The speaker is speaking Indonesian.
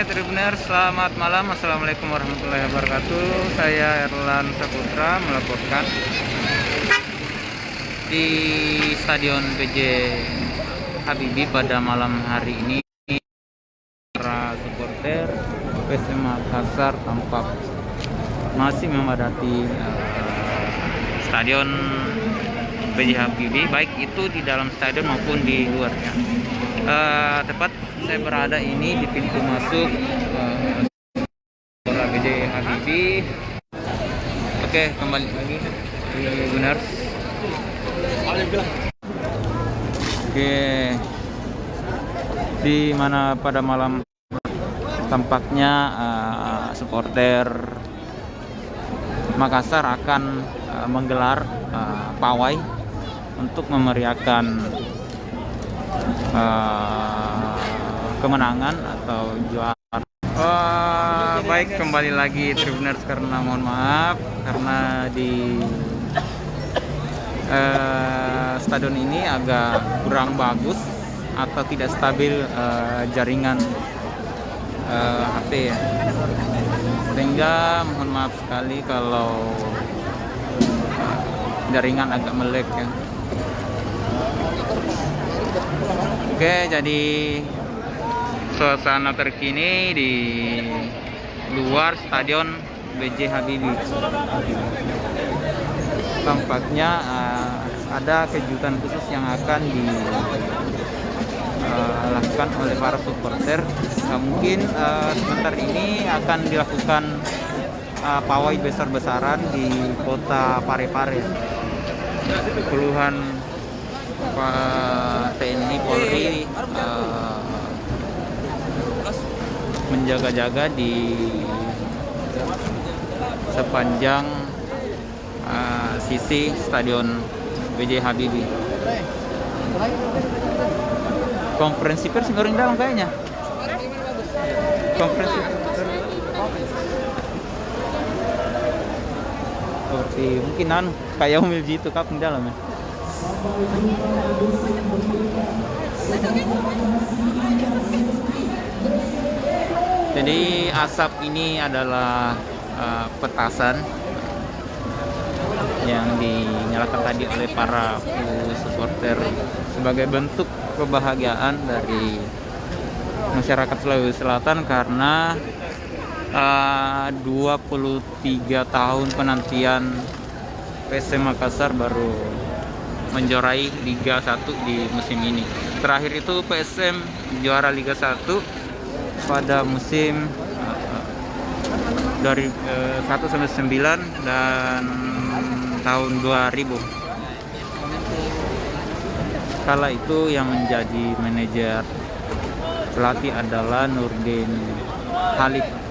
Tribuners, selamat malam. Assalamualaikum warahmatullahi wabarakatuh. Saya Erlan Saputra melaporkan di Stadion PJ Habibie pada malam hari ini. Para supporter PSM Makassar tampak masih memadati Stadion PJ Habibie, baik itu di dalam stadion maupun di luarnya. Tepat saya berada ini di pintu masuk PJ Habibie. Oke, kembali lagi di Gunners. Oke, di mana pada malam tampaknya supporter Makassar akan menggelar pawai untuk memeriahkan kemenangan atau juara. Baik, kembali lagi Tribuners, karena mohon maaf karena di stadion ini agak kurang bagus atau tidak stabil jaringan HP ya, sehingga mohon maaf sekali kalau jaringan agak melek ya. Oke, jadi suasana terkini di luar Stadion PJ Habibie. Tampaknya ada kejutan khusus yang akan dilakukan oleh para supporter. Mungkin sebentar ini akan dilakukan pawai besar-besaran di kota Parepare. Puluhan TNI Polri menjaga-jaga di sepanjang sisi Stadion PJ Habibie. Konferensi pers goreng dalam kayaknya. Konferensi pers seperti mungkin kayak Umilji itu kaping dalam ya. Jadi asap ini adalah petasan yang dinyalakan tadi oleh para supporter sebagai bentuk kebahagiaan dari masyarakat Sulawesi Selatan karena 23 tahun penantian PSM Makassar baru menjuarai Liga 1 di musim ini. Terakhir itu PSM juara Liga 1 pada musim dari 1-9 dan tahun 2000. Kala itu yang menjadi manajer pelatih adalah Nurdin Halid.